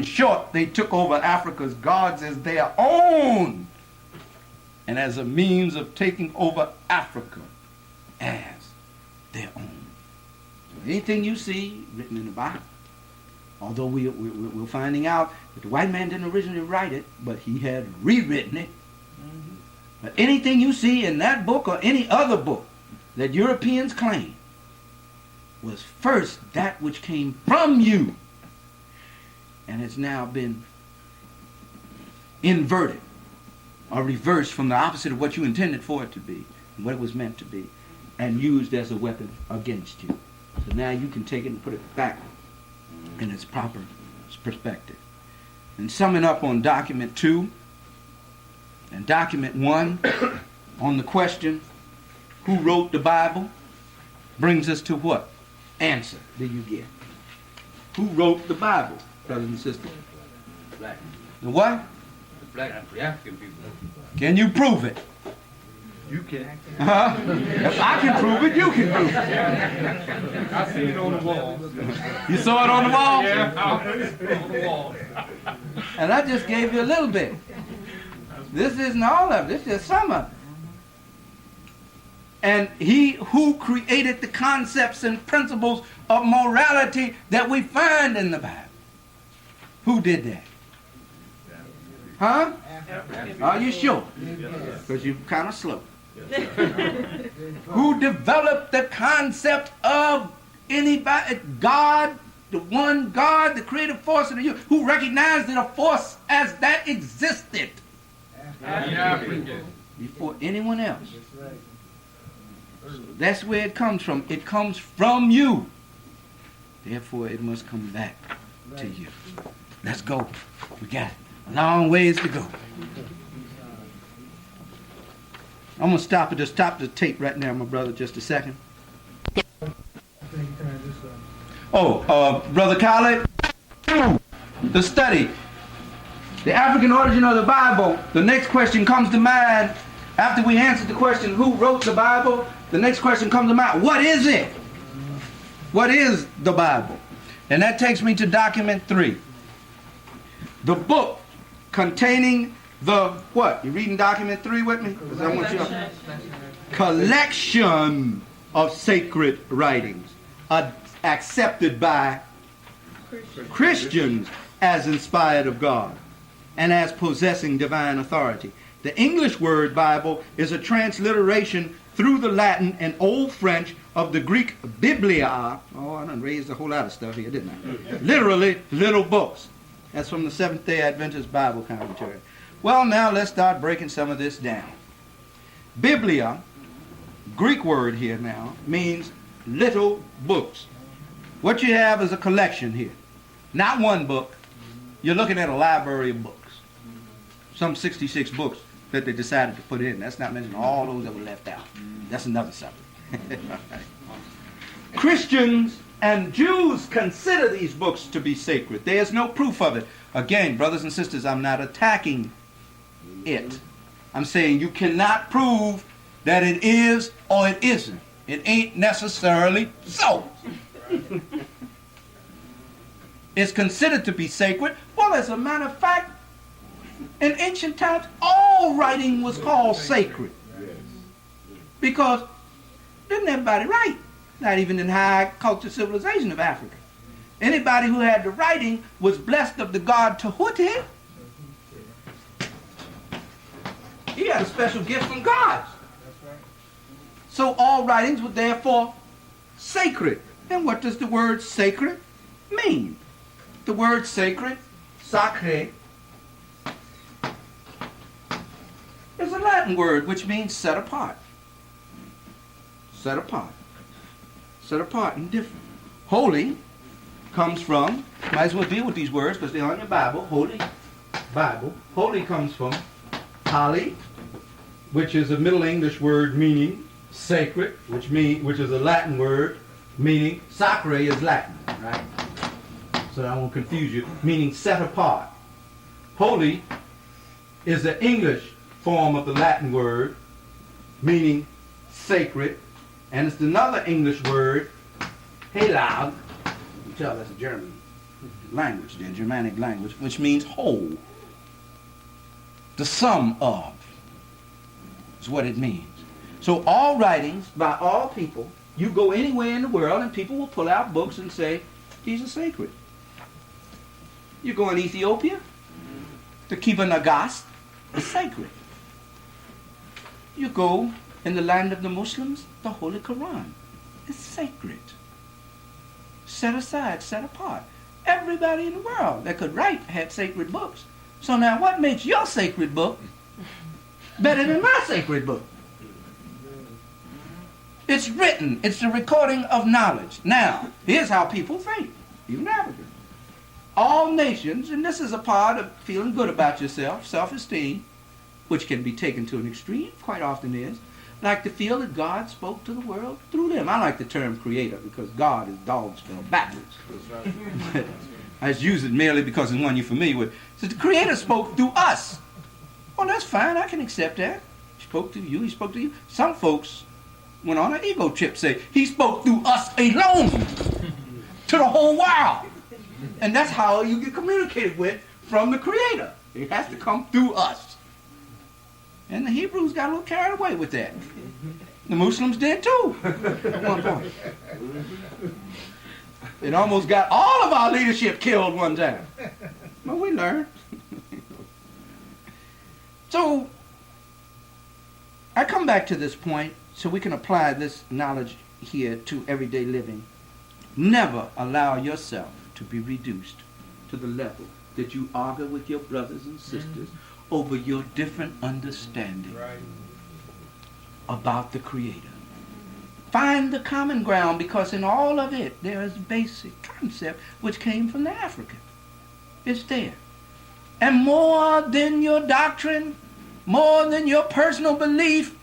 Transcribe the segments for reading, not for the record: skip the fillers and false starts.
In short, they took over Africa's gods as their own, and as a means of taking over Africa as their own. So anything you see written in the Bible, although we're finding out that the white man didn't originally write it, but he had rewritten it. But anything you see in that book or any other book that Europeans claim was first that which came from you and has now been inverted or reversed from the opposite of what you intended for it to be, and what it was meant to be, and used as a weapon against you. So now you can take it and put it back in its proper perspective. And summing up on document 2 and document 1 on the question, who wrote the Bible, brings us to what answer do you get? Who wrote the Bible, brothers and sisters? Black. The what? The black African people. Can you prove it? You can. If I can prove it, you can prove it. I see it on the wall. You saw it on the wall? Yeah, on the wall. And I just gave you a little bit. This isn't all of it. This is just some of it. And he who created the concepts and principles of morality that we find in the Bible. Who did that? Huh? Are you sure? Because you're kind of slow. Who developed the concept of anybody, God, the one God, the creative force of the universe, who recognized that a force as that existed before anyone else. So that's where it comes from. It comes from you. Therefore, it must come back to you. Let's go. We got a long ways to go. I'm going to stop the tape right now, my brother, just a second. Brother Khaled, the study, the African origin of the Bible. The next question comes to mind after we answered the question, who wrote the Bible? The next question comes to mind, what is it? What is the Bible? And that takes me to document 3. The book containing the what? You reading document 3 with me? Because I want you to collection of sacred writings accepted by Christians as inspired of God and as possessing divine authority. The English word Bible is a transliteration through the Latin and Old French of the Greek Biblia. Oh, I done raised a whole lot of stuff here, didn't I? Literally, little books. That's from the Seventh-day Adventist Bible Commentary. Well, now let's start breaking some of this down. Biblia, Greek word here now, means little books. What you have is a collection here. Not one book. You're looking at a library of books. Some 66 books that they decided to put in. That's not mentioning all those that were left out. That's another subject. Christians and Jews consider these books to be sacred. There's no proof of it. Again, brothers and sisters, I'm not attacking it. I'm saying you cannot prove that it is or it isn't. It ain't necessarily so. It's considered to be sacred. Well, as a matter of fact, in ancient times, all writing was called sacred. Because didn't everybody write? Not even in high culture civilization of Africa. Anybody who had the writing was blessed of the god Tahuti. He had a special gift from God. So all writings were therefore sacred. And what does the word sacred mean? The word sacred, sacre, is a Latin word which means set apart. Set apart. Set apart and different. Holy comes from, might as well deal with these words because they're on your Bible. Holy, Bible. Holy comes from Holly, which is a Middle English word meaning sacred, which is a Latin word meaning, sacre is Latin, right? So I won't confuse you, meaning set apart. Holy is the English form of the Latin word meaning sacred, and it's another English word, heilig. You tell that's a German language, their Germanic language, which means whole. The sum of is what it means. So all writings by all people, you go anywhere in the world and people will pull out books and say, these are sacred. You go in Ethiopia, the Kiva Nagas is sacred. You go in the land of the Muslims, the Holy Quran is sacred. Set aside, set apart. Everybody in the world that could write had sacred books. So now what makes your sacred book better than my sacred book? It's written. It's the recording of knowledge. Now, here's how people think, even Africans. All nations, and this is a part of feeling good about yourself, self-esteem, which can be taken to an extreme, quite often is, like to feel that God spoke to the world through them. I like the term creator because God is dog spelled backwards. I just use it merely because it's one you're familiar with. So the creator spoke through us. Well, that's fine. I can accept that. He spoke to you. He spoke to you. Some folks went on an ego trip, say, he spoke through us alone to the whole world. And that's how you get communicated with from the creator. It has to come through us. And the Hebrews got a little carried away with that. The Muslims did too, at one point. It almost got all of our leadership killed one time. But we learned. So, I come back to this point so we can apply this knowledge here to everyday living. Never allow yourself to be reduced to the level that you argue with your brothers and sisters over your different understanding about the Creator. Find the common ground, because in all of it there is a basic concept which came from the African. It's there. And more than your doctrine, more than your personal belief,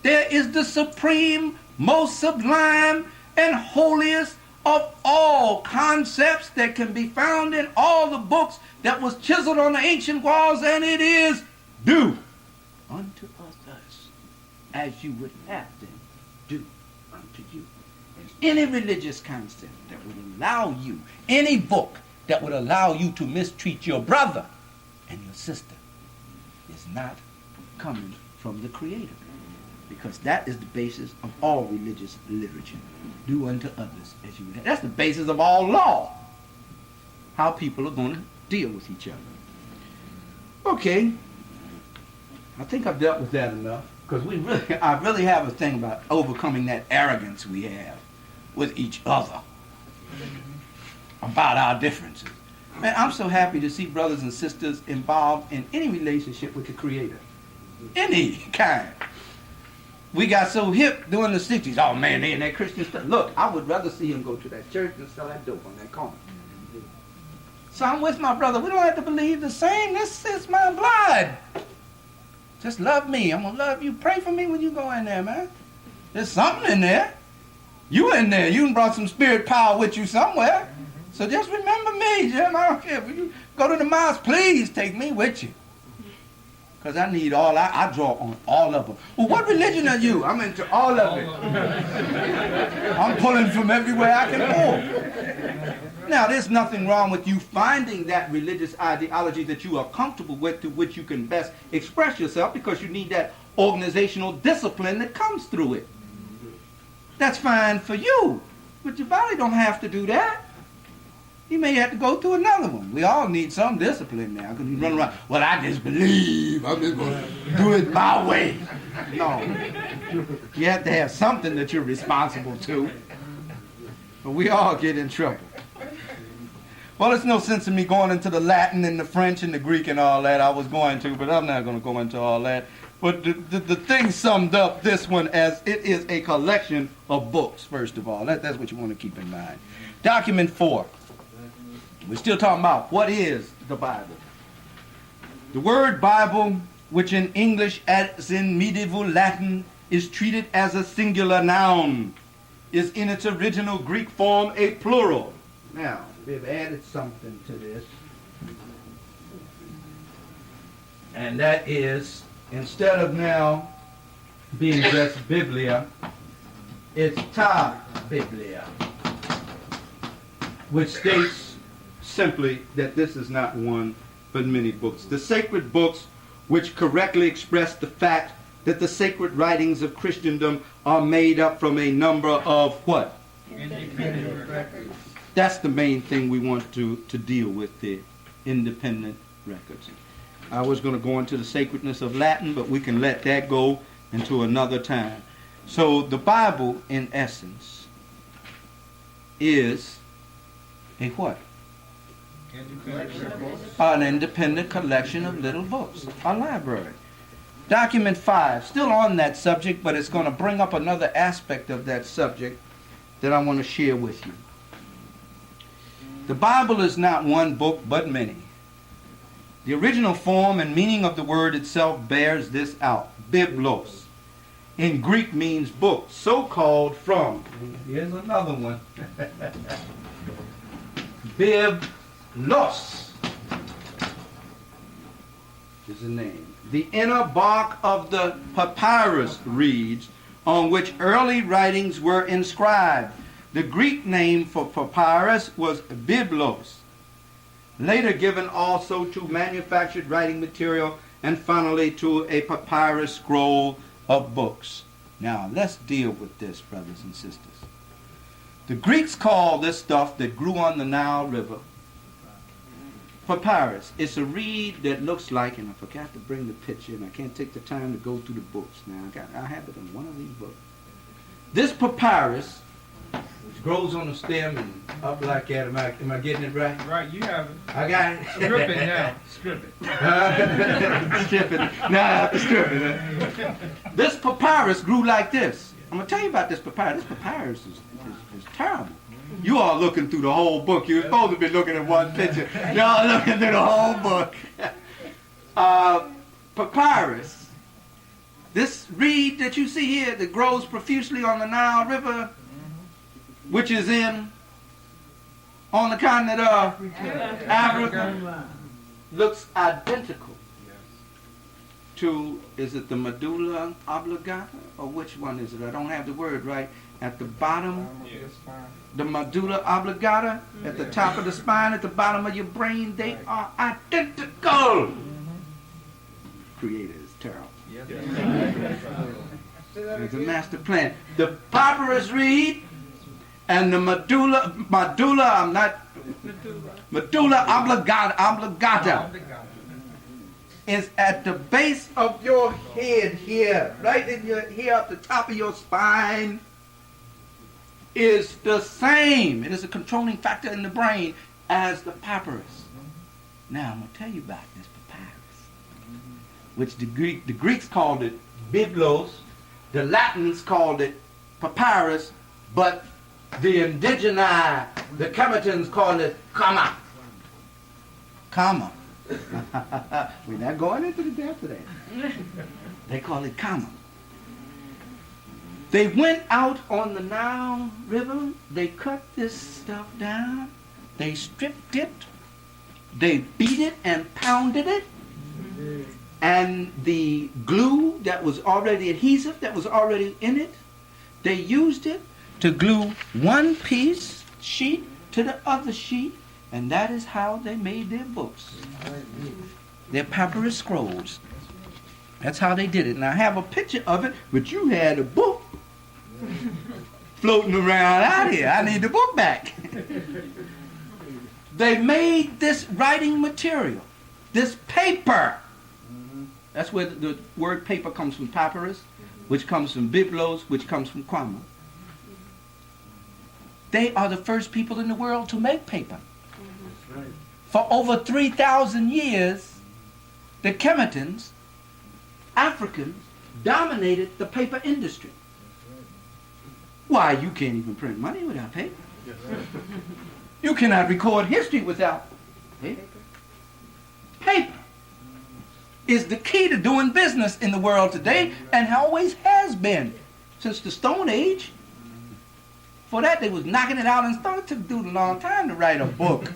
there is the supreme, most sublime, and holiest of all concepts that can be found in all the books that was chiseled on the ancient walls, and it is, do unto others as you would have them do unto you. Any religious concept that would allow you, any book that would allow you to mistreat your brother and your sister is not coming from the Creator, because that is the basis of all religious literature. Do unto others as you would have. That's the basis of all law. How people are going to deal with each other. Okay. I think I've dealt with that enough, because I really have a thing about overcoming that arrogance we have with each other about our differences. Man, I'm so happy to see brothers and sisters involved in any relationship with the Creator. Any kind. We got so hip during the 60s. Oh man, they in that Christian stuff. Look, I would rather see him go to that church than sell that dope on that corner. So I'm with my brother. We don't have to believe the same. This is my blood. Just love me. I'm going to love you. Pray for me when you go in there, man. There's something in there. You in there. You brought some spirit power with you somewhere. So just remember me, Jim. I don't care. When you go to the mosque, please take me with you. Because I need all, I draw on all of them. Well, what religion are you? I'm into all of it. I'm pulling from everywhere I can pull. Now, there's nothing wrong with you finding that religious ideology that you are comfortable with, to which you can best express yourself, because you need that organizational discipline that comes through it. That's fine for you, but your body don't have to do that. You may have to go to another one. We all need some discipline now, because you run around, well, I just believe, I'm just going to do it my way. No. You have to have something that you're responsible to. But we all get in trouble. Well, there's no sense in me going into the Latin and the French and the Greek and all that. I was going to, but I'm not going to go into all that. But the thing summed up this one as it is a collection of books, first of all. That's what you want to keep in mind. Document 4. We're still talking about what is the Bible. The word Bible, which in English as in medieval Latin is treated as a singular noun, is in its original Greek form a plural. Now, we've added something to this. And that is, instead of now being just Biblia, it's ta Biblia, which states simply that this is not one but many books. The sacred books which correctly express the fact that the sacred writings of Christendom are made up from a number of what? Independent records. That's the main thing we want to deal with, the independent records. I was going to go into the sacredness of Latin, but we can let that go into another time. So the Bible, in essence, is a what? An independent collection of little books, a library. Document 5, still on that subject, but it's going to bring up another aspect of that subject that I want to share with you. The Bible is not one book, but many. The original form and meaning of the word itself bears this out. Biblos. In Greek means book, so called from. Here's another one. Biblos is the name. The inner bark of the papyrus reeds, on which early writings were inscribed. The Greek name for papyrus was biblos, later given also to manufactured writing material, and finally to a papyrus scroll of books. Now, let's deal with this, brothers and sisters. The Greeks called this stuff that grew on the Nile River papyrus. It's a reed that looks like, and I forgot to bring the picture, and I can't take the time to go through the books. Now, I have it in one of these books. This papyrus grows on the stem and up like that. Am I getting it right? Right, you have it. I got it. Strip it now. Strip it. Strip it. Now I have to strip it. This papyrus grew like this. I'm going to tell you about this papyrus. This papyrus is terrible. You are looking through the whole book. You're supposed to be looking at one picture. Y'all looking through the whole book. Papyrus. This reed that you see here that grows profusely on the Nile River, which is on the continent of Africa, looks identical to, is it the medulla oblongata, or which one is it? I don't have the word right. At the bottom, the medulla oblongata, at the top of the spine, at the bottom of your brain, they are identical. Creator is terrible. It's a master plan. The papyrus reed and the medulla oblongata is at the base of your head here, right in your here up the top of your spine, is the same. It is a controlling factor in the brain as the papyrus. Now I'm going to tell you about this papyrus, which the Greeks called it biblos, the Latins called it papyrus, but the indigeni, the Kemetans called it comma. Comma. We're not going into the depth of that. They call it comma. They went out on the Nile River, they cut this stuff down, they stripped it, they beat it and pounded it, and the glue that was already adhesive, that was already in it, they used it to glue one piece sheet to the other sheet, and that is how they made their books. Their papyrus scrolls. That's how they did it. And I have a picture of it, but you had a book floating around out here. I need the book back. They made this writing material, this paper. That's where the word paper comes from, papyrus, which comes from biblos, which comes from quama. They are the first people in the world to make paper. For over 3,000 years, the Kemetans, Africans, dominated the paper industry. Why, you can't even print money without paper. You cannot record history without paper. Paper is the key to doing business in the world today, and always has been since the Stone Age. For that, they was knocking it out in stone. It took a dude a long time to write a book.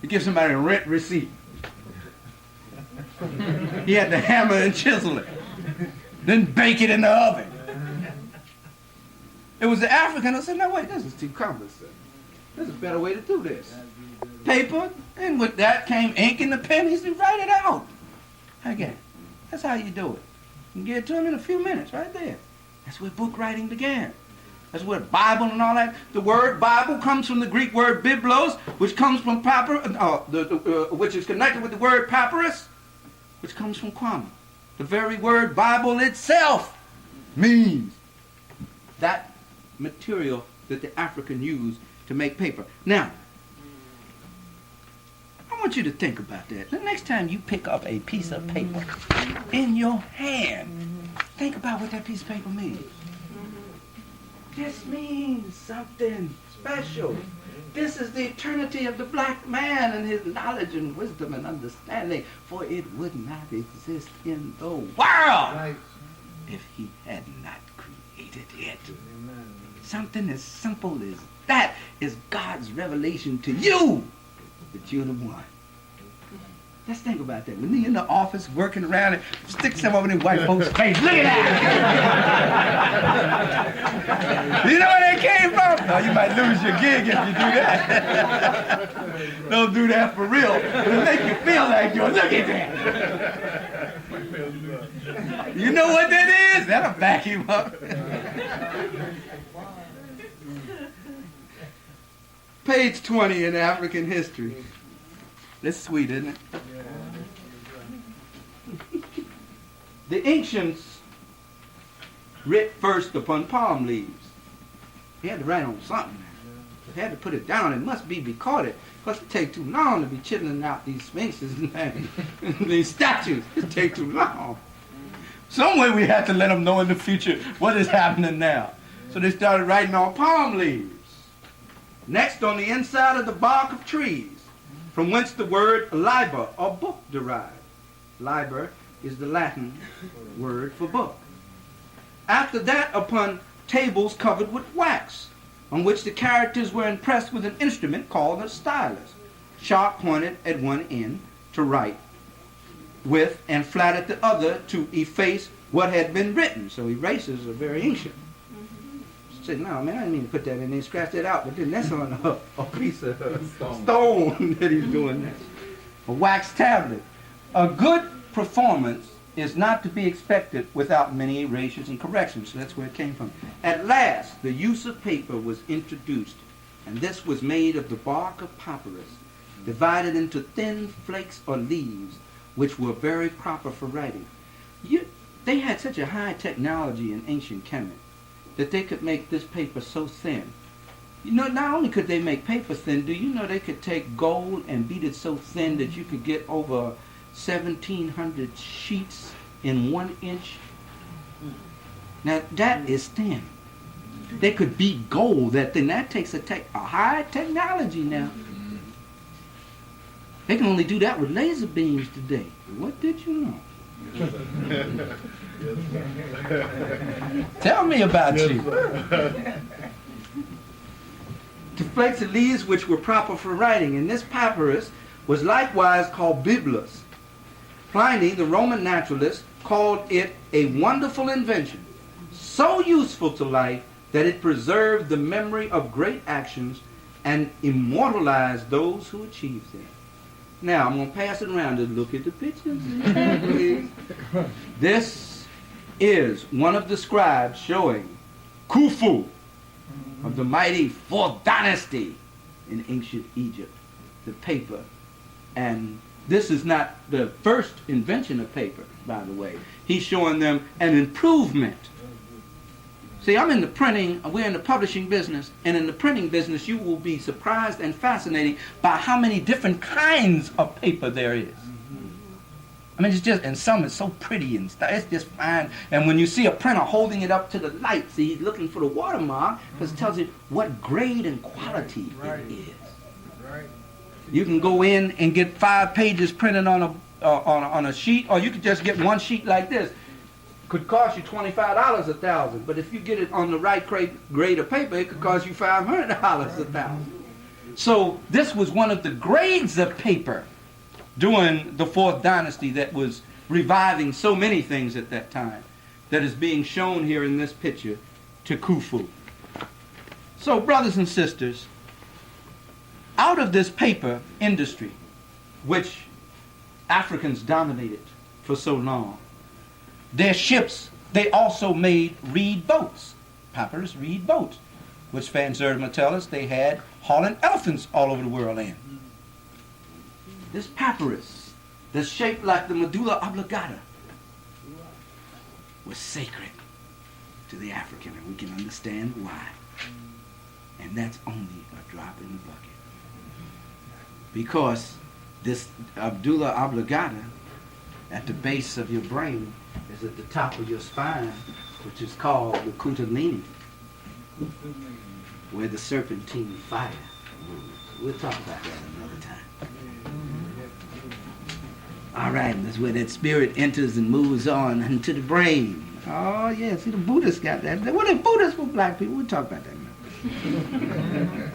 To give somebody a rent receipt. He had to hammer and chisel it. Then bake it in the oven. It was the African who said, no, wait, this is too cumbersome. There's a better way to do this. paper, and with that came ink and the pen. He said, write it out. Again, that's how you do it. You can get it to him in a few minutes, right there. That's where book writing began. That's where Bible and all that. The word Bible comes from the Greek word biblos, which comes from which is connected with the word papyrus, which comes from Kwame. The very word Bible itself means that material that the African used to make paper. Now, I want you to think about that. The next time you pick up a piece of paper in your hand, think about what that piece of paper means. This means something special. This is the eternity of the black man and his knowledge and wisdom and understanding, for it would not exist in the world if he had not created it. Something as simple as that is God's revelation to you, that you're the one. Let's think about that. When you're in the office working around and stick some over in white folks' face. Look at that! You know where they came from? No, you might lose your gig if you do that. Don't do that for real. It'll make you feel like you're, look at that. You know what that is? That'll back you up. Page 20 in African history. That's sweet, isn't it? The ancients writ first upon palm leaves. They had to write on something. They had to put it down. It must be recorded. Because it take too long to be chiseling out these sphinxes and these statues. It take too long. Some way we have to let them know in the future what is happening now. So they started writing on palm leaves. Next, on the inside of the bark of trees, from whence the word liber, or book, derived. Liber is the Latin word for book. After that, upon tables covered with wax, on which the characters were impressed with an instrument called a stylus, sharp pointed at one end to write with, and flat at the other to efface what had been written. So erasers are very ancient. Said, no, man, I didn't mean to put that in there. Scratch that out. But then that's on a piece of stone that he's doing this. A wax tablet. A good performance is not to be expected without many erasures and corrections. So that's where it came from. At last, the use of paper was introduced, and this was made of the bark of papyrus, divided into thin flakes or leaves, which were very proper for writing. They had such a high technology in ancient Kemet that they could make this paper so thin. You know, not only could they make paper thin, do you know they could take gold and beat it so thin that you could get over 1,700 sheets in 1 inch? Now that is thin. They could beat gold that thin. That takes a high technology now. They can only do that with laser beams today. What did you know? Tell me about you. The flakes of leaves which were proper for writing, and this papyrus was likewise called biblos. Pliny, the Roman naturalist, called it a wonderful invention, so useful to life that it preserved the memory of great actions and immortalized those who achieved them. Now, I'm going to pass it around to look at the pictures. Please. This is one of the scribes showing Khufu of the mighty 4th dynasty in ancient Egypt, the paper. And this is not the first invention of paper, by the way. He's showing them an improvement. See, we're in the publishing business, and in the printing business you will be surprised and fascinated by how many different kinds of paper there is. I mean, it's just, and some is so pretty and stuff, it's just fine. And when you see a printer holding it up to the light, see, he's looking for the watermark, because it tells you what grade and quality it is. You can go in and get 5 pages printed on a sheet, or you could just get one sheet like this. Could cost you $25 a thousand, but if you get it on the right grade of paper, it could cost you $500 a thousand. So this was one of the grades of paper during the 4th dynasty that was reviving so many things at that time, that is being shown here in this picture to Khufu. So brothers and sisters, Out of this paper industry, which Africans dominated for so long, their ships, they also made reed boats, Papyrus reed boats, which Van Zertima tell us they had hauling elephants all over the world in. This papyrus, that's shaped like the medulla oblongata, was sacred to the African, and we can understand why. And that's only a drop in the bucket. Because this medulla oblongata at the base of your brain is at the top of your spine, which is called the kundalini, where the serpentine fire moves. We'll talk about that another time. All right, that's where that spirit enters and moves on into the brain. Oh, yeah, see, the Buddhists got that. What are Buddhists for black people? We'll talk about that another.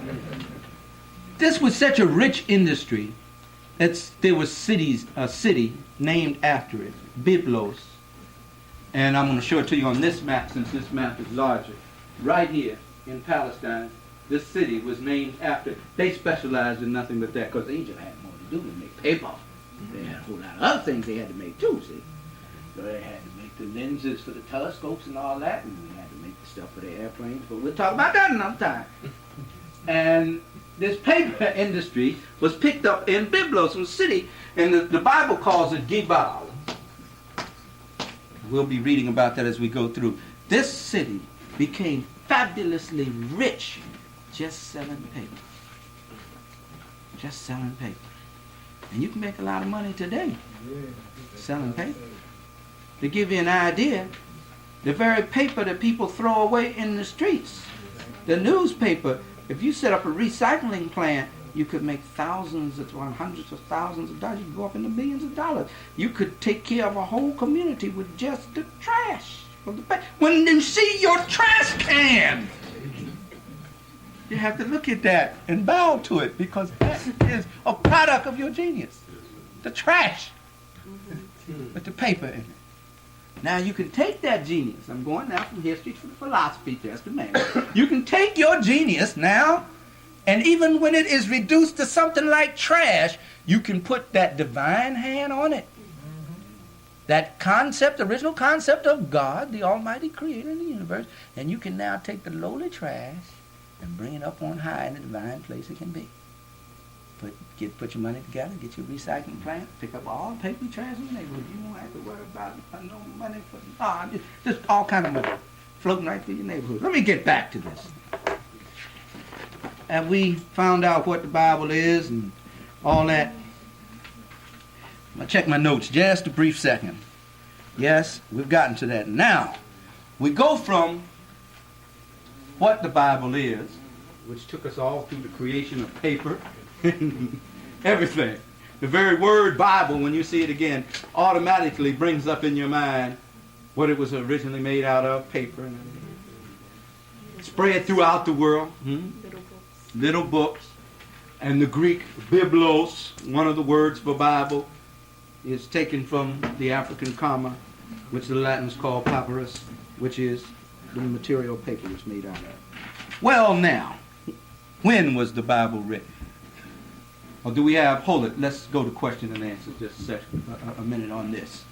This was such a rich industry that there was a city named after it, Byblos. And I'm going to show it to you on this map, since this map is larger. Right here in Palestine, this city was named after it. They specialized in nothing but that, because Egypt had more to do than make paper. They had a whole lot of other things they had to make too, see. So they had to make the lenses for the telescopes and all that, and they had to make the stuff for the airplanes, but we'll talk about that another time. And this paper industry was picked up in Byblos, a city, and the Bible calls it Gibal. We'll be reading about that as we go through. This city became fabulously rich just selling paper. Just selling paper. And you can make a lot of money today selling paper. To give you an idea, the very paper that people throw away in the streets, the newspaper, if you set up a recycling plant, you could make thousands or hundreds of thousands of dollars. You could go up into millions of dollars. You could take care of a whole community with just the trash. When you see your trash can, you have to look at that and bow to it, because that is a product of your genius. The trash with the paper in it. Now you can take that genius. I'm going now from history to the philosophy test of man. You can take your genius now, and even when it is reduced to something like trash, you can put that divine hand on it. That concept, original concept of God, the Almighty Creator of the universe, and you can now take the lowly trash and bring it up on high in the divine place it can be. Put your money together, get your recycling plant, pick up all the paper trash in the neighborhood. You won't have to worry about no money for just all kind of money floating right through your neighborhood. Let me get back to this. And we found out what the Bible is and all that. I'm going to check my notes just a brief second. Yes, we've gotten to that. Now, we go from what the Bible is, which took us all through the creation of paper, everything. The very word Bible, when you see it again, automatically brings up in your mind what it was originally made out of, paper. And spread throughout the world. Little books. And the Greek biblos, one of the words for Bible, is taken from the African comma, which the Latins call papyrus, which is the material paper it's made out of. Well now, when was the Bible written? Or do we have, hold it, let's go to question and answer just a minute on this.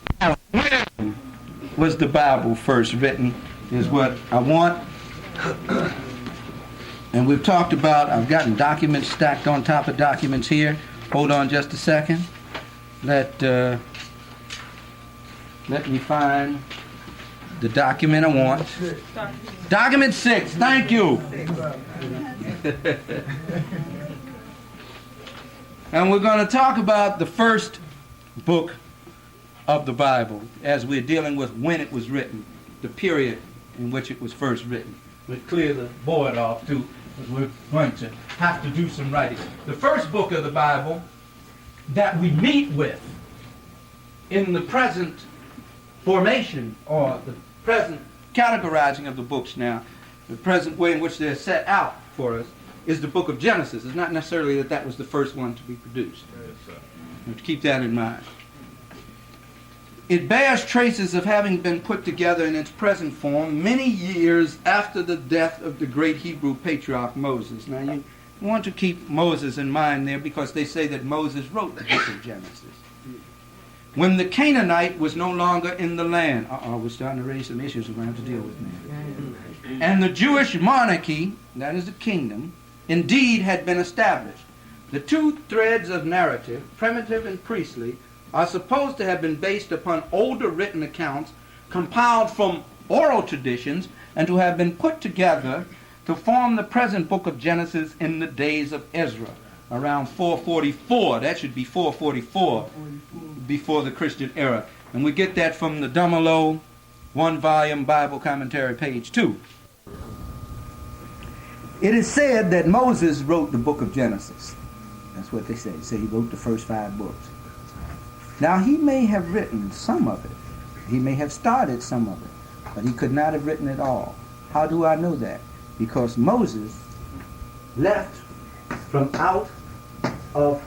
When was the Bible first written is what I want. And we've talked about, I've gotten documents stacked on top of documents here. Hold on just a second. Let me find the document I want. Document 6, thank you. And we're going to talk about the first book of the Bible as we're dealing with when it was written, the period in which it was first written. We'll clear the board off too, because we're going to have to do some writing. The first book of the Bible that we meet with in the present formation, or the present categorizing of the books now, the present way in which they're set out for us, is the book of Genesis. It's not necessarily that that was the first one to be produced. You have to keep that in mind. It bears traces of having been put together in its present form many years after the death of the great Hebrew patriarch Moses. Now, I want to keep Moses in mind there because they say that Moses wrote the book of Genesis. When the Canaanite was no longer in the land. We're starting to raise some issues we're going to have to deal with now. And the Jewish monarchy, that is the kingdom, indeed had been established. The two threads of narrative, primitive and priestly, are supposed to have been based upon older written accounts compiled from oral traditions and to have been put together to form the present book of Genesis in the days of Ezra, around 444. That should be 444 before the Christian era. And we get that from the Dumelo one-volume Bible commentary, page 2. It is said that Moses wrote the book of Genesis. That's what they say. They say he wrote the first 5 books. Now, he may have written some of it. He may have started some of it, but he could not have written it all. How do I know that? Because Moses left from out of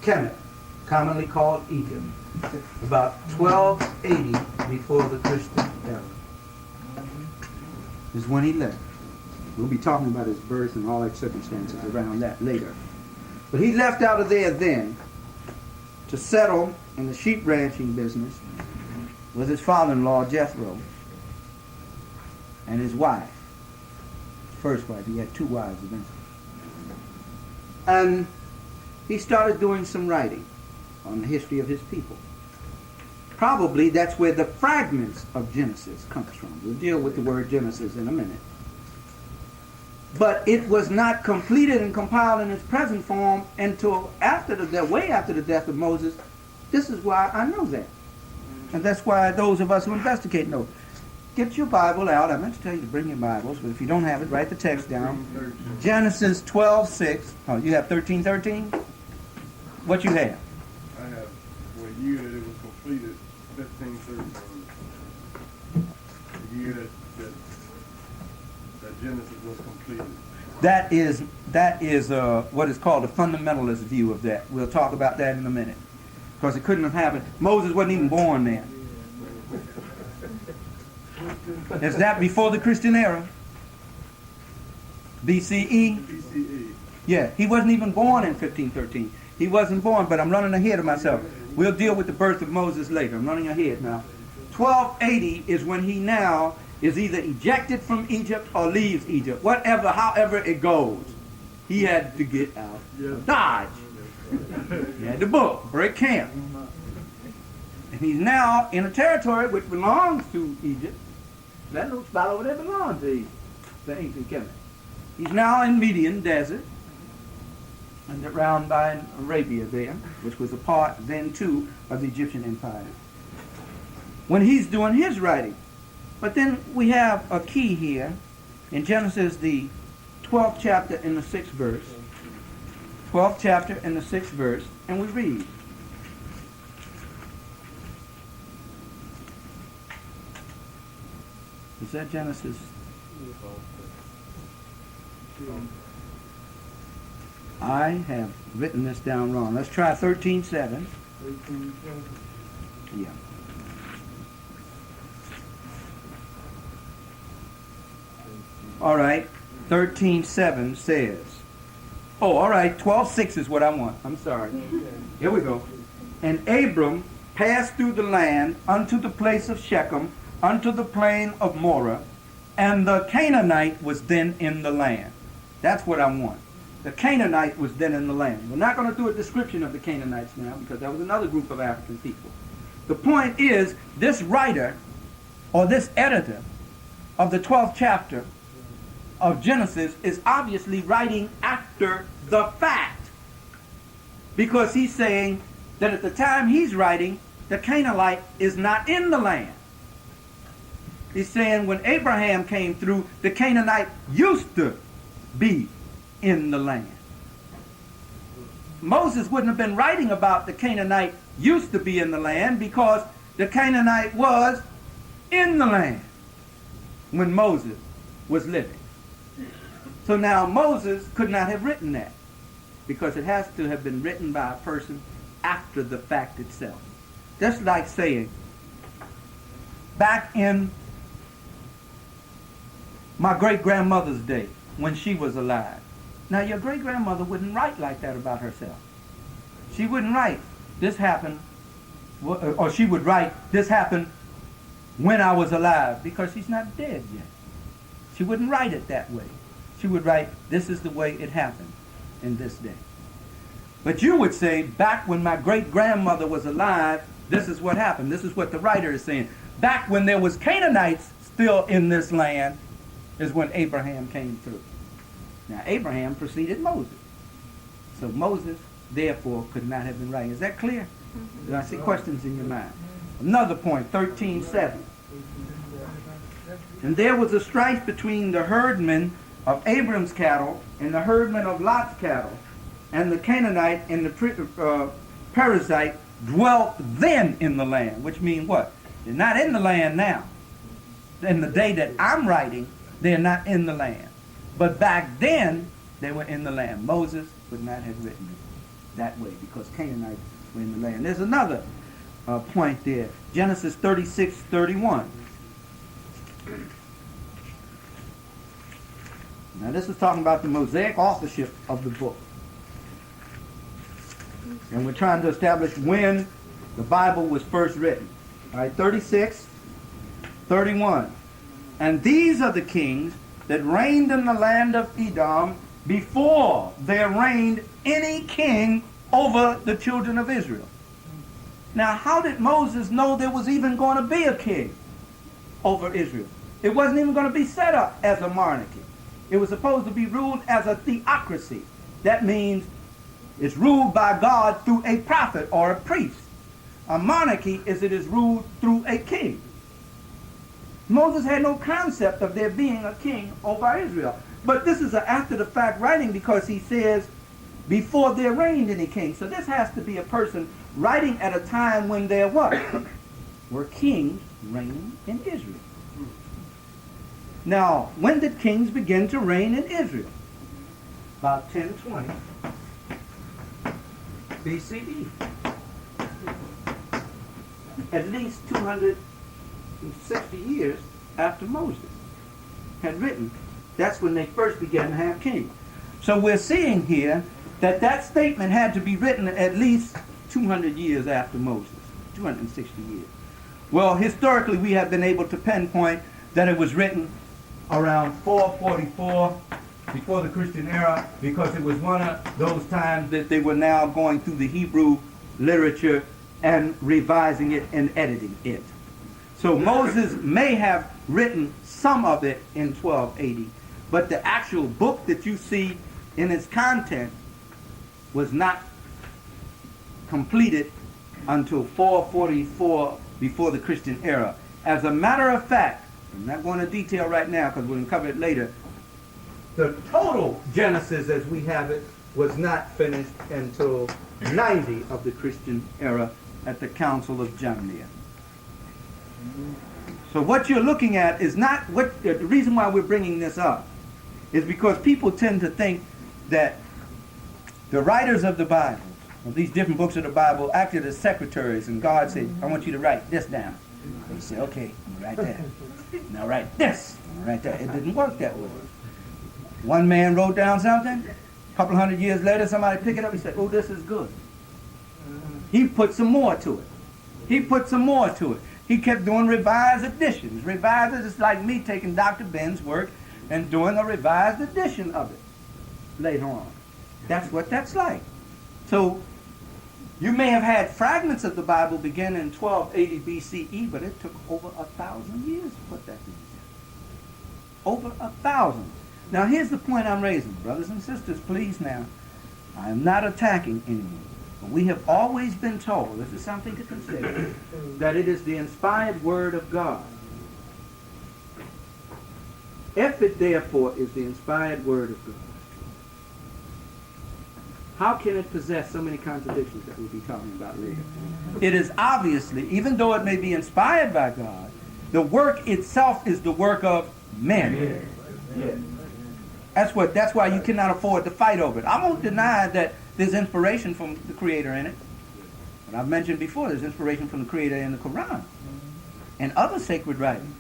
Kemet, commonly called Egypt, about 1280 before the Christian era. Is when he left. We'll be talking about his birth and all that circumstances around that later. But he left out of there then to settle in the sheep ranching business with his father-in-law Jethro and his wife. First wife. He had 2 wives eventually. And he started doing some writing on the history of his people. Probably that's where the fragments of Genesis comes from. We'll deal with the word Genesis in a minute. But it was not completed and compiled in its present form until way after the death of Moses. This is why I know that. And that's why those of us who investigate know. Get your Bible out. I meant to tell you to bring your Bibles, but if you don't have it, write the text down. Genesis 12:6. Oh, you have 13:13? What you have? I have what year that it was completed, 1513. The year that Genesis was completed. That is what is called a fundamentalist view of that. We'll talk about that in a minute. Because it couldn't have happened. Moses wasn't even born then. Is that before the Christian era? BCE? BCE. Yeah, he wasn't even born in 1513. He wasn't born, but I'm running ahead of myself. We'll deal with the birth of Moses later. I'm running ahead now. 1280 is when he now is either ejected from Egypt or leaves Egypt. However it goes. He had to get out of Dodge. He had to break camp. And he's now in a territory which belongs to Egypt. That little spot over there belongs to Egypt, the ancient Kemet. He's now in Median Desert, and around by Arabia there, which was a part then too of the Egyptian Empire. When he's doing his writing. But then we have a key here in Genesis, the 12th chapter in the 6th verse. 12th chapter in the 6th verse, and we read. Is that Genesis? I have written this down wrong. Let's try 13:7. Yeah. All right. 13:7 says. Oh, all right. 12:6 is what I want. I'm sorry. Here we go. And Abram passed through the land unto the place of Shechem, unto the plain of Moreh, and the Canaanite was then in the land. That's what I want. The Canaanite was then in the land. We're not going to do a description of the Canaanites now because that was another group of African people. The point is, this writer, or this editor of the 12th chapter of Genesis is obviously writing after the fact. Because he's saying that at the time he's writing, the Canaanite is not in the land. He's saying when Abraham came through, the Canaanite used to be in the land. Moses wouldn't have been writing about the Canaanite used to be in the land because the Canaanite was in the land when Moses was living. So now Moses could not have written that because it has to have been written by a person after the fact itself. Just like saying, back in my great-grandmother's day, when she was alive, Now, your great-grandmother wouldn't write like that about herself. She wouldn't write, this happened, or she would write, this happened when I was alive, because she's not dead yet. She wouldn't write it that way. She would write, this is the way it happened in this day. But you would say, back when my great-grandmother was alive, this is what happened. This is what the writer is saying. Back when there was Canaanites still in this land is when Abraham came through. Now, Abraham preceded Moses. So Moses, therefore, could not have been writing. Is that clear? Do I see questions in your mind? Another point, 13:7. And there was a strife between the herdmen of Abram's cattle and the herdmen of Lot's cattle. And the Canaanite and the Perizzite dwelt then in the land. Which means what? They're not in the land now. In the day that I'm writing, they're not in the land. But back then, they were in the land. Moses would not have written it that way because Canaanites were in the land. There's another point there. Genesis 36:31. Now this is talking about the Mosaic authorship of the book. And we're trying to establish when the Bible was first written. All right, 36:31. And these are the kings that reigned in the land of Edom before there reigned any king over the children of Israel. Now, how did Moses know there was even going to be a king over Israel? It wasn't even going to be set up as a monarchy. It was supposed to be ruled as a theocracy. That means it's ruled by God through a prophet or a priest. A monarchy is it is ruled through a king. Moses had no concept of there being a king over Israel. But this is an after-the-fact writing because he says, before there reigned any king. So this has to be a person writing at a time when there were kings reigning in Israel. Now, when did kings begin to reign in Israel? About 1020 BCE. At least 260 years after Moses had written. That's when they first began to have kings. So we're seeing here that that statement had to be written at least 200 years after Moses, 260 years. Well, historically, we have been able to pinpoint that it was written around 444 before the Christian era, because it was one of those times that they were now going through the Hebrew literature and revising it and editing it. So Moses may have written some of it in 1280, but the actual book that you see in its content was not completed until 444 before the Christian era. As a matter of fact, I'm not going into detail right now because we're going to cover it later, the total Genesis as we have it was not finished until 90 of the Christian era at the Council of Jamnia. So what you're looking at is not what the reason why we're bringing this up is because people tend to think that the writers of the Bible, of these different books of the Bible, acted as secretaries, and God said, I want you to write this down. They say, okay, I'm going to write that. Now write this. I'm going to write that. It didn't work that way. One man wrote down something, a couple hundred years later, somebody picked it up and said, oh, this is good. He put some more to it. He put some more to it. He kept doing revised editions. Revised is like me taking Dr. Ben's work and doing a revised edition of it later on. That's what that's like. So you may have had fragments of the Bible begin in 1280 BCE, but it took over 1,000 years to put that together. Over 1,000. Now here's the point I'm raising. Brothers and sisters, please now. I am not attacking anyone. But we have always been told, this is something to consider, that it is the inspired word of God. If it therefore is the inspired word of God, how can it possess so many contradictions that we'll be talking about later? It is obviously, even though it may be inspired by God, the work itself is the work of men. Yeah. That's why you cannot afford to fight over it. I won't deny that there's inspiration from the Creator in it. But I've mentioned before, there's inspiration from the Creator in the Quran and other sacred writings.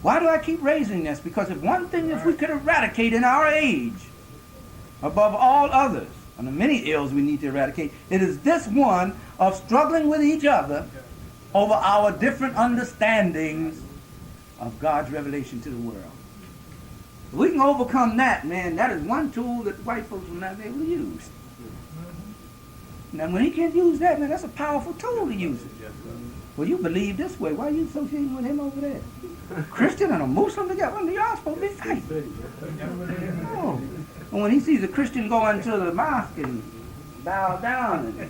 Why do I keep raising this? Because if one thing if we could eradicate in our age above all others, and the many ills we need to eradicate, it is this one of struggling with each other over our different understandings of God's revelation to the world. If we can overcome that, man, that is one tool that white folks will not be able to use. Now, when he can't use that, man, that's a powerful tool to use it. Well, you believe this way. Why are you associating with him over there? Christian and a Muslim together? Well, y'all supposed to be fighting. Oh. And when he sees a Christian go into the mosque and bow down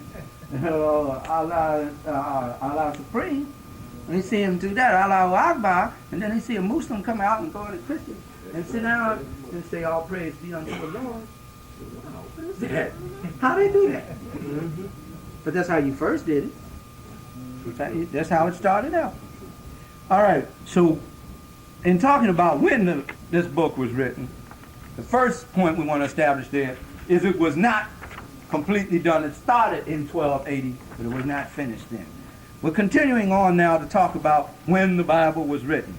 and Allah Supreme, when he see him do that, Allah Akbar, and then he see a Muslim come out and go to Christian and sit down and say, all praise be unto the Lord. Wow, what is that? How they do that? But that's how you first did it. That's how it started out. All right, so in talking about when this book was written, the first point we want to establish there is it was not completely done. It started in 1280, but it was not finished then. We're continuing on now to talk about when the Bible was written.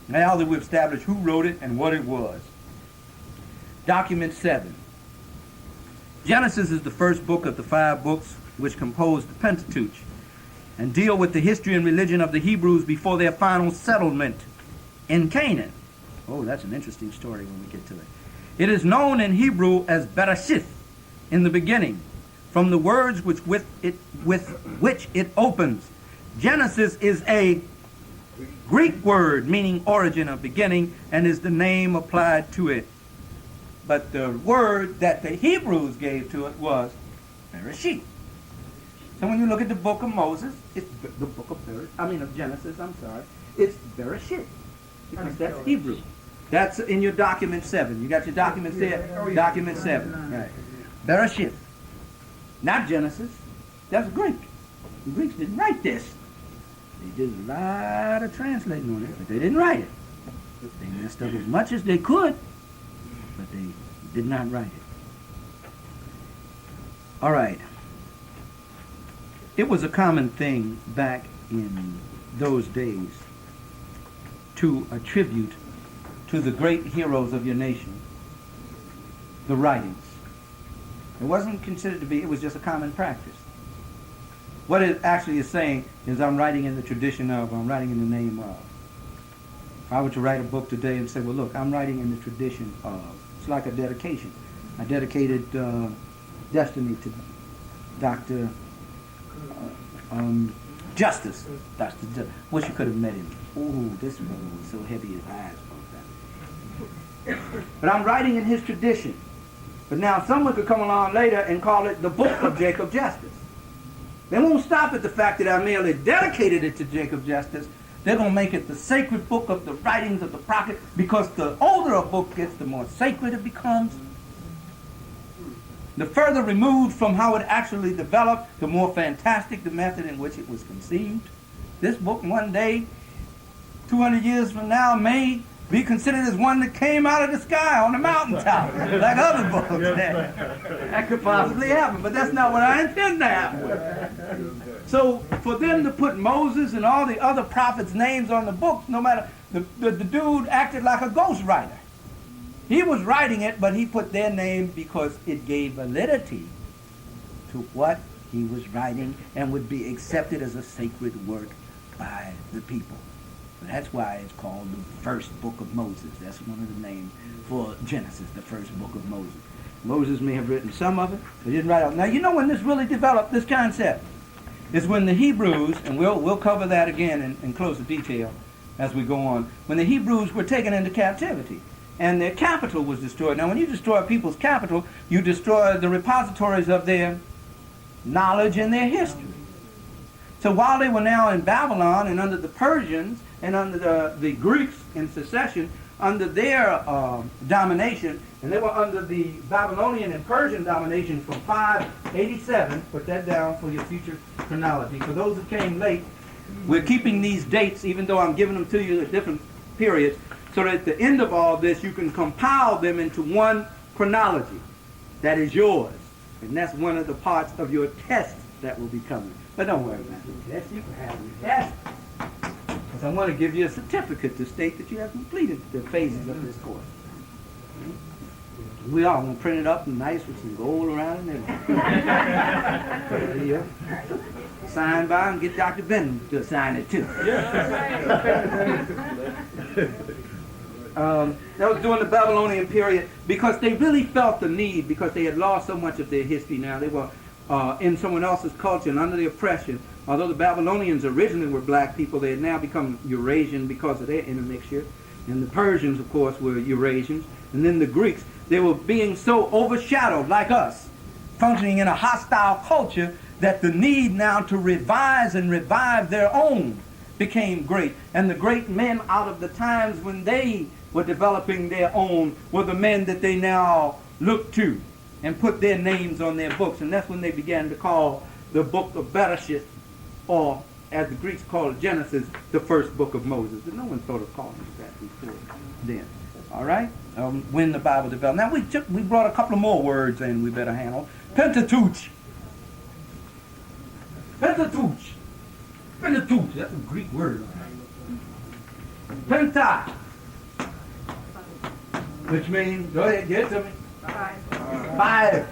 Now that we've established who wrote it and what it was. Document 7. Genesis is the first book of the 5 books which compose the Pentateuch and deal with the history and religion of the Hebrews before their final settlement in Canaan. Oh, that's an interesting story when we get to it. It is known in Hebrew as Bereshith, in the beginning, from the words with which it opens. Genesis is a Greek word meaning origin or beginning and is the name applied to it. But the word that the Hebrews gave to it was Bereshith. So when you look at the book of Moses, it's the book of Genesis, it's Bereshith. Because that's Hebrew. That's in your document 7. You got your documents there? Document 7. Right. Bereshith. Not Genesis. That's Greek. The Greeks didn't write this. They did a lot of translating on it, but they didn't write it. They messed up as much as they could, but they did not write it. All right. It was a common thing back in those days to attribute to the great heroes of your nation the writings. It wasn't considered to be, it was just a common practice. What it actually is saying is I'm writing in the tradition of, I'm writing in the name of. If I were to write a book today and say, well, look, I'm writing in the tradition of. It's like a dedication. I dedicated Destiny to Dr. Justice. Wish you could have met him. Ooh, this brother was so heavy his eyes broke down. But I'm writing in his tradition. But now someone could come along later and call it the Book of Jacob Justice. They won't stop at the fact that I merely dedicated it to Jacob Justice. They're going to make it the sacred book of the writings of the prophet, because the older a book gets, the more sacred it becomes. The further removed from how it actually developed, the more fantastic the method in which it was conceived. This book one day, 200 years from now, may be considered as one that came out of the sky on the mountaintop, like other books. That could possibly happen, but that's not what I intend to happen. So for them to put Moses and all the other prophets' names on the books, no matter, the dude acted like a ghostwriter. He was writing it, but he put their name because it gave validity to what he was writing and would be accepted as a sacred work by the people. So that's why it's called the first book of Moses. That's one of the names for Genesis, the first book of Moses. Moses may have written some of it, but he didn't write it. Now, you know when this really developed, this concept, is when the Hebrews, and we'll cover that again in closer detail as we go on, when the Hebrews were taken into captivity and their capital was destroyed. Now, when you destroy people's capital, you destroy the repositories of their knowledge and their history. So while they were now in Babylon and under the Persians and under the Greeks in succession, under their domination, and they were under the Babylonian and Persian domination from 587, put that down for your future chronology. For those who came late, we're keeping these dates, even though I'm giving them to you at different periods, so that at the end of all this, you can compile them into one chronology that is yours. And that's one of the parts of your test that will be coming. But don't worry about the test. You can have your test. Because I want to give you a certificate to state that you have completed the phases of this course. We all gonna print it up nice with some gold around it and everything. Yeah. Sign by and get Dr. Benton to sign it too. That was during the Babylonian period because they really felt the need because they had lost so much of their history now. They were in someone else's culture and under the oppression. Although the Babylonians originally were black people, they had now become Eurasian because of their intermixture. And the Persians, of course, were Eurasians. And then the Greeks, they were being so overshadowed, like us, functioning in a hostile culture, that the need now to revise and revive their own became great. And the great men out of the times when they were developing their own were the men that they now looked to and put their names on their books. And that's when they began to call the book of Bereshit, or as the Greeks called Genesis, the first book of Moses. But no one thought of calling it that before then. All right? When the Bible developed. Now we brought a couple of more words in we better handle. Pentateuch. Pentateuch. Pentateuch. That's a Greek word. Penta. Which means, go ahead, get it to me. Five.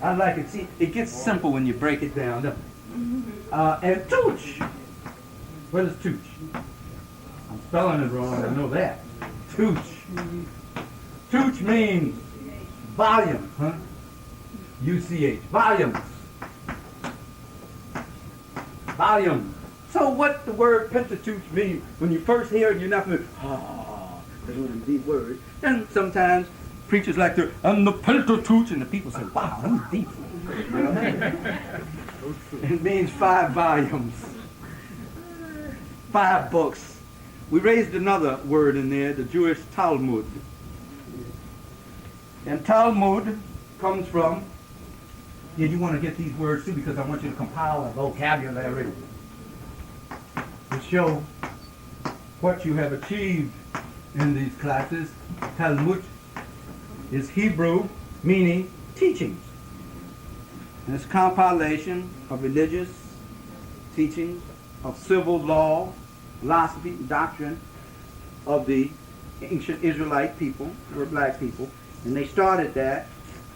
I like it. See, it gets simple when you break it down, doesn't it? And touch. What is touch? I'm spelling it wrong, I know that. Touch. Touch means volume, huh? UCH. Volumes. Volume. So what the word Pentateuch means, when you first hear it, you're not going to, there's one of these words. And sometimes preachers like to, and the Pentateuch, and the people say, wow, that's deep. You know? It means 5 volumes. 5 books. We raised another word in there, the Jewish Talmud. And Talmud comes from, yeah, you want to get these words too because I want you to compile a vocabulary to show what you have achieved in these classes. Talmud is Hebrew meaning teachings. And it's a compilation of religious teachings, of civil law, philosophy, doctrine of the ancient Israelite people, who were black people. And they started that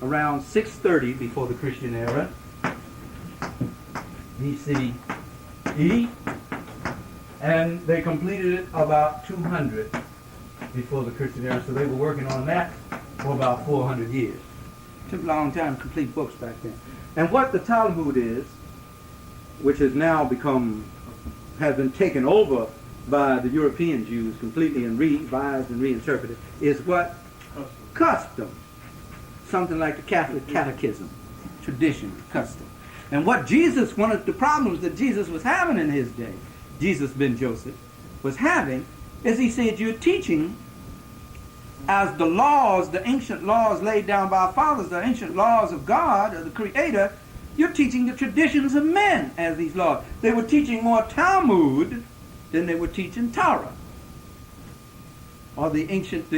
around 630 before the Christian era, BCE, and they completed it about 200 before the Christian era. So they were working on that for about 400 years. It took a long time to complete books back then. And what the Talmud is, which has now has been taken over by the European Jews completely and revised and reinterpreted, is what? Custom. Something like the Catholic Catechism. Tradition, custom. And what Jesus, one of the problems that Jesus was having in his day, Jesus ben Joseph, was having, is he said, you're teaching as the laws, the ancient laws laid down by our fathers, the ancient laws of God, or the Creator, you're teaching the traditions of men as these laws. They were teaching more Talmud than they were teaching Torah, or the ancient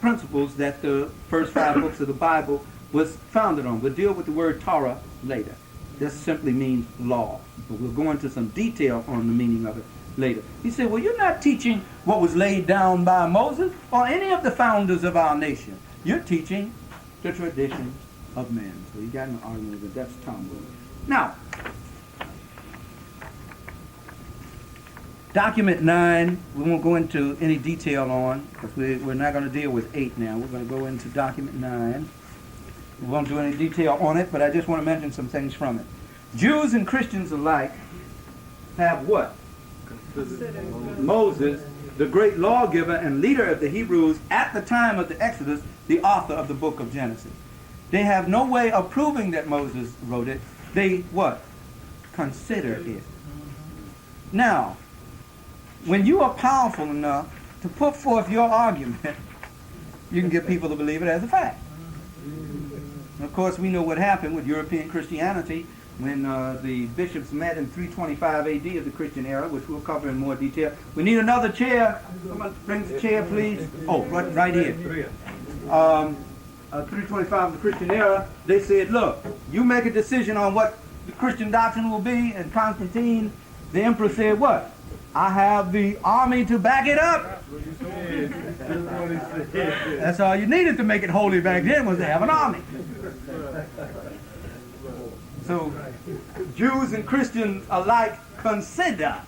principles that the first 5 books of the Bible was founded on. We'll deal with the word Torah later. This simply means law. But we'll go into some detail on the meaning of it later. He said, well, you're not teaching what was laid down by Moses or any of the founders of our nation. You're teaching the traditions of men. So you got an argument that that's Talmud. Now, document 9, we won't go into any detail on, because we're not going to deal with 8 now. We're going to go into document 9. We won't do any detail on it, but I just want to mention some things from it. Jews and Christians alike have what? Moses, the great lawgiver and leader of the Hebrews at the time of the Exodus, the author of the book of Genesis. They have no way of proving that Moses wrote it. They what? Consider it. Now, when you are powerful enough to put forth your argument, you can get people to believe it as a fact. And of course, we know what happened with European Christianity when the bishops met in 325 AD of the Christian era, which we'll cover in more detail. We need another chair. Someone bring the chair, please. Oh, right here. 325 of the Christian era, they said, look, you make a decision on what the Christian doctrine will be, and Constantine, the emperor, said what? I have the army to back it up. That's all you needed to make it holy back then, was to have an army. So Jews and Christians alike consider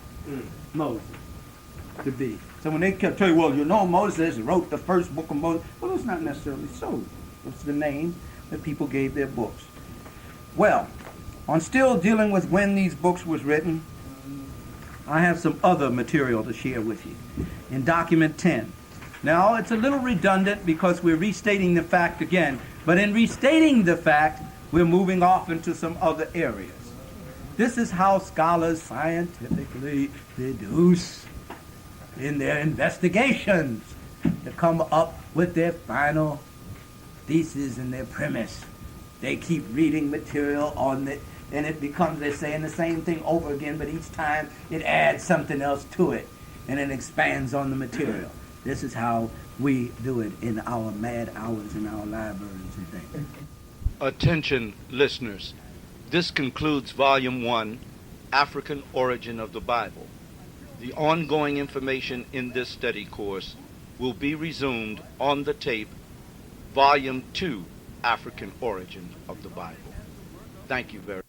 Moses to be. So when they kept telling you, well, you know, Moses wrote the first book of Moses. Well, that's not necessarily so. It's the name that people gave their books. Well, on still dealing with when these books was written, I have some other material to share with you. In document 10. Now, it's a little redundant because we're restating the fact again, but in restating the fact, we're moving off into some other areas. This is how scholars scientifically deduce in their investigations to come up with their final thesis and their premise. They keep reading material on it, and it becomes, they're saying the same thing over again, but each time it adds something else to it, and it expands on the material. This is how we do it in our mad hours in our libraries and things. Attention, listeners. This concludes Volume 1, African Origin of the Bible. The ongoing information in this study course will be resumed on the tape, Volume 2, African Origin of the Bible. Thank you very much.